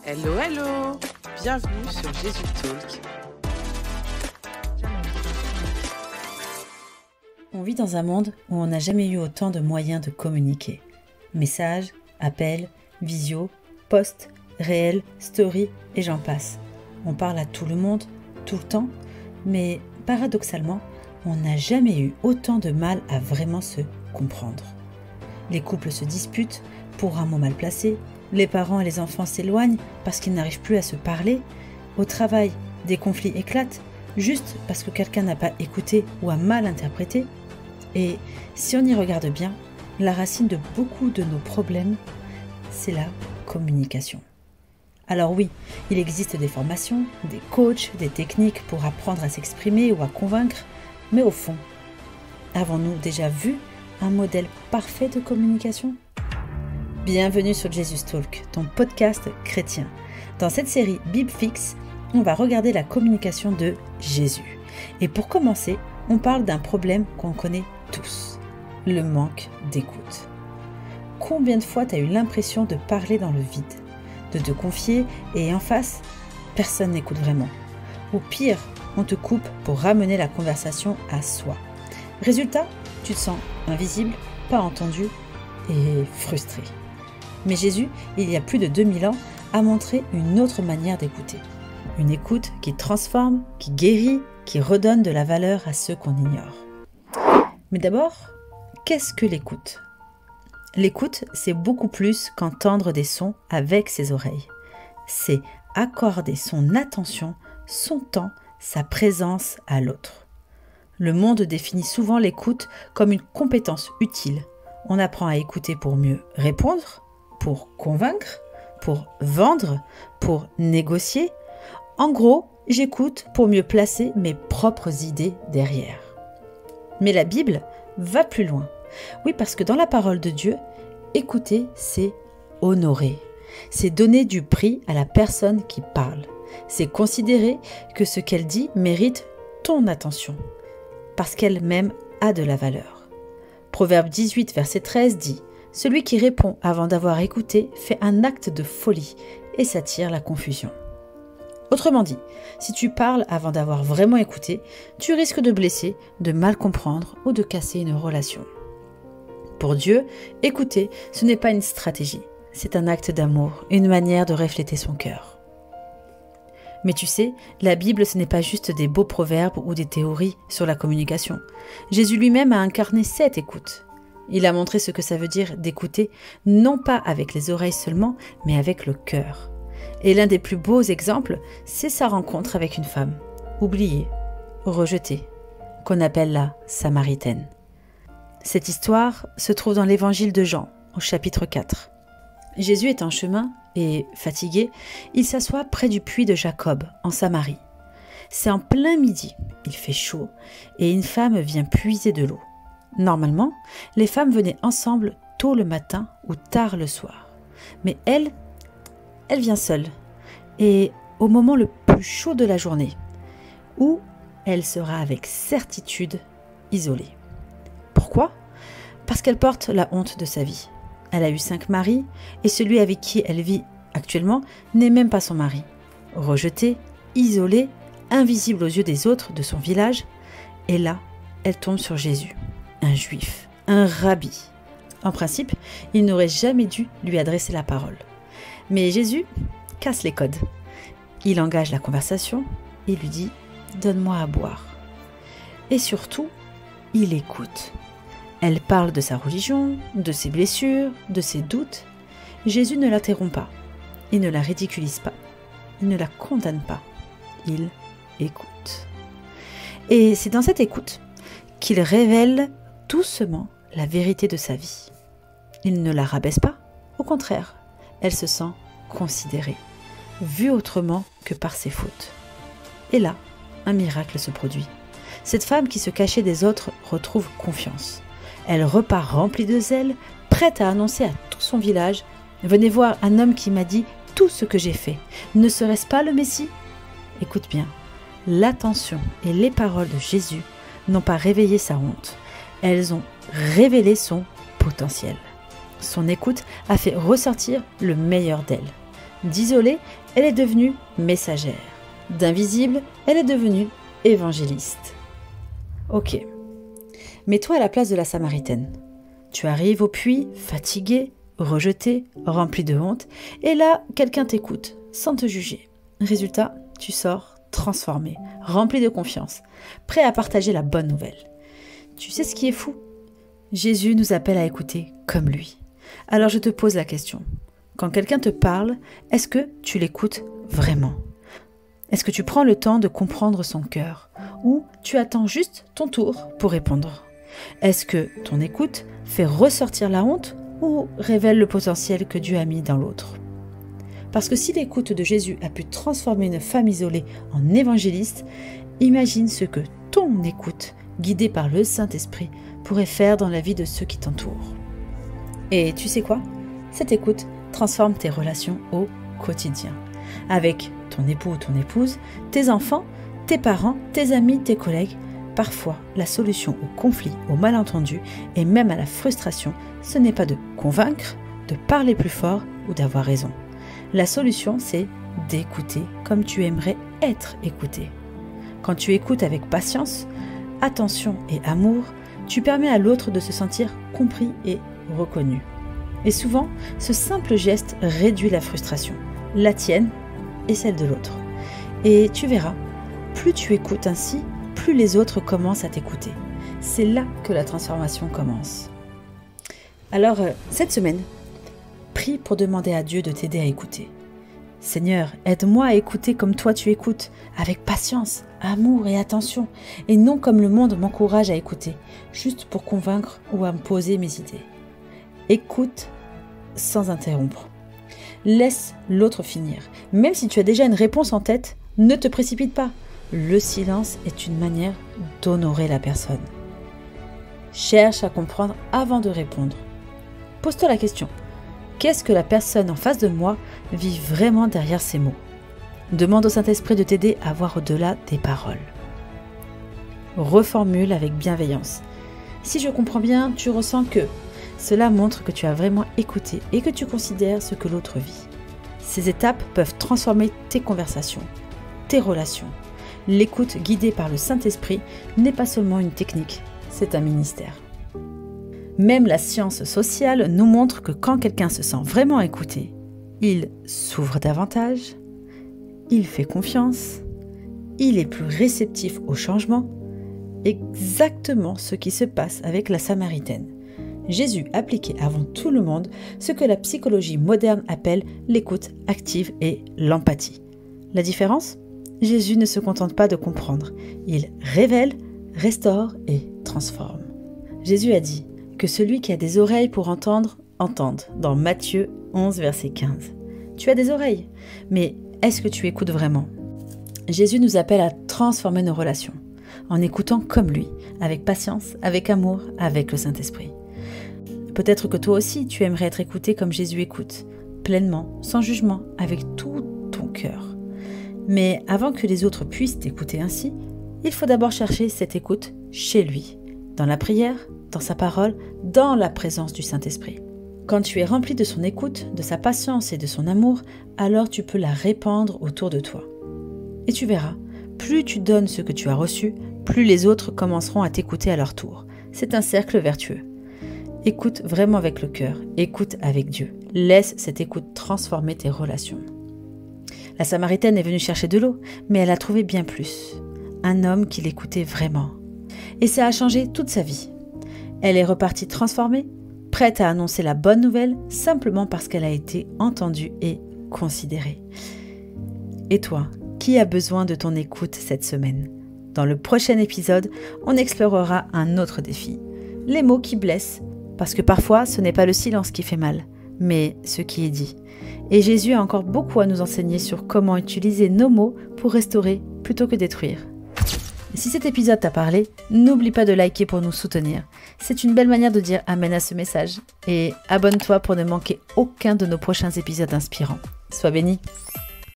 Hello, hello! Bienvenue sur Jésus Talk. On vit dans un monde où on n'a jamais eu autant de moyens de communiquer. Messages, appels, visio, posts, réels, stories et j'en passe. On parle à tout le monde, tout le temps, mais paradoxalement, on n'a jamais eu autant de mal à vraiment se comprendre. Les couples se disputent pour un mot mal placé, les parents et les enfants s'éloignent parce qu'ils n'arrivent plus à se parler, au travail, des conflits éclatent juste parce que quelqu'un n'a pas écouté ou a mal interprété. Et si on y regarde bien, la racine de beaucoup de nos problèmes, c'est la communication. Alors oui, il existe des formations, des coachs, des techniques pour apprendre à s'exprimer ou à convaincre, mais au fond, avons-nous déjà vu un modèle parfait de communication ? Bienvenue sur Jesus Talk, ton podcast chrétien. Dans cette série Bible Fix, on va regarder la communication de Jésus. Et pour commencer, on parle d'un problème qu'on connaît tous, le manque d'écoute. Combien de fois tu as eu l'impression de parler dans le vide, de te confier et en face, personne n'écoute vraiment. Ou pire, on te coupe pour ramener la conversation à soi. Résultat, tu te sens invisible, pas entendu et frustré. Mais Jésus, il y a plus de 2000 ans, a montré une autre manière d'écouter. Une écoute qui transforme, qui guérit, qui redonne de la valeur à ceux qu'on ignore. Mais d'abord, qu'est-ce que l'écoute ? L'écoute, c'est beaucoup plus qu'entendre des sons avec ses oreilles. C'est accorder son attention, son temps, sa présence à l'autre. Le monde définit souvent l'écoute comme une compétence utile. On apprend à écouter pour mieux répondre, pour convaincre, pour vendre, pour négocier. En gros, j'écoute pour mieux placer mes propres idées derrière. Mais la Bible va plus loin. Oui, parce que dans la parole de Dieu, écouter, c'est honorer. C'est donner du prix à la personne qui parle. C'est considérer que ce qu'elle dit mérite ton attention, parce qu'elle-même a de la valeur. Proverbe 18, verset 13 dit « Celui qui répond avant d'avoir écouté fait un acte de folie et s'attire la confusion. » Autrement dit, si tu parles avant d'avoir vraiment écouté, tu risques de blesser, de mal comprendre ou de casser une relation. Pour Dieu, écouter, ce n'est pas une stratégie, c'est un acte d'amour, une manière de refléter son cœur. Mais tu sais, la Bible, ce n'est pas juste des beaux proverbes ou des théories sur la communication. Jésus lui-même a incarné cette écoute. Il a montré ce que ça veut dire d'écouter, non pas avec les oreilles seulement, mais avec le cœur. Et l'un des plus beaux exemples, c'est sa rencontre avec une femme, oubliée, rejetée, qu'on appelle la Samaritaine. Cette histoire se trouve dans l'évangile de Jean, au chapitre 4. Jésus est en chemin et, fatigué, il s'assoit près du puits de Jacob, en Samarie. C'est en plein midi, il fait chaud, et une femme vient puiser de l'eau. Normalement, les femmes venaient ensemble tôt le matin ou tard le soir. Mais elle vient seule, et au moment le plus chaud de la journée, où elle sera avec certitude isolée. Pourquoi ? Parce qu'elle porte la honte de sa vie. Elle a eu 5 maris, et celui avec qui elle vit actuellement n'est même pas son mari. Rejetée, isolée, invisible aux yeux des autres de son village, et là, elle tombe sur Jésus, un juif, un rabbi. En principe, il n'aurait jamais dû lui adresser la parole. Mais Jésus casse les codes. Il engage la conversation et lui dit « Donne-moi à boire ». Et surtout, il écoute. Elle parle de sa religion, de ses blessures, de ses doutes. Jésus ne l'interrompt pas. Il ne la ridiculise pas. Il ne la condamne pas. Il écoute. Et c'est dans cette écoute qu'il révèle doucement la vérité de sa vie. Il ne la rabaisse pas. Au contraire, elle se sent considérée, vue autrement que par ses fautes. Et là, un miracle se produit. Cette femme qui se cachait des autres retrouve confiance. Elle repart remplie de zèle, prête à annoncer à tout son village « Venez voir un homme qui m'a dit tout ce que j'ai fait. Ne serait-ce pas le Messie ?» Écoute bien, l'attention et les paroles de Jésus n'ont pas réveillé sa honte. Elles ont révélé son potentiel. Son écoute a fait ressortir le meilleur d'elle. D'isolée, elle est devenue messagère. D'invisible, elle est devenue évangéliste. Ok. Mets-toi à la place de la Samaritaine. Tu arrives au puits, fatigué, rejeté, rempli de honte, et là, quelqu'un t'écoute, sans te juger. Résultat, tu sors transformé, rempli de confiance, prêt à partager la bonne nouvelle. Tu sais ce qui est fou ? Jésus nous appelle à écouter comme lui. Alors je te pose la question. Quand quelqu'un te parle, est-ce que tu l'écoutes vraiment ? Est-ce que tu prends le temps de comprendre son cœur ? Ou tu attends juste ton tour pour répondre ? Est-ce que ton écoute fait ressortir la honte ou révèle le potentiel que Dieu a mis dans l'autre ? Parce que si l'écoute de Jésus a pu transformer une femme isolée en évangéliste, imagine ce que ton écoute, guidée par le Saint-Esprit, pourrait faire dans la vie de ceux qui t'entourent. Et tu sais quoi ? Cette écoute transforme tes relations au quotidien. Avec ton époux ou ton épouse, tes enfants, tes parents, tes amis, tes collègues. Parfois, la solution au conflit, au malentendu et même à la frustration, ce n'est pas de convaincre, de parler plus fort ou d'avoir raison. La solution, c'est d'écouter comme tu aimerais être écouté. Quand tu écoutes avec patience, attention et amour, tu permets à l'autre de se sentir compris et reconnu. Et souvent, ce simple geste réduit la frustration, la tienne et celle de l'autre. Et tu verras, plus tu écoutes ainsi, plus les autres commencent à t'écouter. C'est là que la transformation commence. Alors, cette semaine, prie pour demander à Dieu de t'aider à écouter. Seigneur, aide-moi à écouter comme toi tu écoutes, avec patience, amour et attention, et non comme le monde m'encourage à écouter, juste pour convaincre ou à me poser mes idées. Écoute sans interrompre. Laisse l'autre finir. Même si tu as déjà une réponse en tête, ne te précipite pas. Le silence est une manière d'honorer la personne. Cherche à comprendre avant de répondre. Pose-toi la question. Qu'est-ce que la personne en face de moi vit vraiment derrière ces mots ? Demande au Saint-Esprit de t'aider à voir au-delà des paroles. Reformule avec bienveillance. Si je comprends bien, tu ressens que cela montre que tu as vraiment écouté et que tu considères ce que l'autre vit. Ces étapes peuvent transformer tes conversations, tes relations. L'écoute guidée par le Saint-Esprit n'est pas seulement une technique, c'est un ministère. Même la science sociale nous montre que quand quelqu'un se sent vraiment écouté, il s'ouvre davantage, il fait confiance, il est plus réceptif au changement. Exactement ce qui se passe avec la Samaritaine. Jésus appliquait avant tout le monde ce que la psychologie moderne appelle l'écoute active et l'empathie. La différence ? Jésus ne se contente pas de comprendre, il révèle, restaure et transforme. Jésus a dit que celui qui a des oreilles pour entendre, entende, dans Matthieu 11, verset 15. Tu as des oreilles, mais est-ce que tu écoutes vraiment ? Jésus nous appelle à transformer nos relations, en écoutant comme lui, avec patience, avec amour, avec le Saint-Esprit. Peut-être que toi aussi, tu aimerais être écouté comme Jésus écoute, pleinement, sans jugement, avec tout ton cœur. Mais avant que les autres puissent t'écouter ainsi, il faut d'abord chercher cette écoute chez lui, dans la prière, dans sa parole, dans la présence du Saint-Esprit. Quand tu es rempli de son écoute, de sa patience et de son amour, alors tu peux la répandre autour de toi. Et tu verras, plus tu donnes ce que tu as reçu, plus les autres commenceront à t'écouter à leur tour. C'est un cercle vertueux. Écoute vraiment avec le cœur, écoute avec Dieu. Laisse cette écoute transformer tes relations. La Samaritaine est venue chercher de l'eau, mais elle a trouvé bien plus. Un homme qui l'écoutait vraiment. Et ça a changé toute sa vie. Elle est repartie transformée, prête à annoncer la bonne nouvelle, simplement parce qu'elle a été entendue et considérée. Et toi, qui a besoin de ton écoute cette semaine ? Dans le prochain épisode, on explorera un autre défi. Les mots qui blessent, parce que parfois ce n'est pas le silence qui fait mal, mais ce qui est dit. Et Jésus a encore beaucoup à nous enseigner sur comment utiliser nos mots pour restaurer plutôt que détruire. Et si cet épisode t'a parlé, n'oublie pas de liker pour nous soutenir. C'est une belle manière de dire amen à ce message. Et abonne-toi pour ne manquer aucun de nos prochains épisodes inspirants. Sois béni.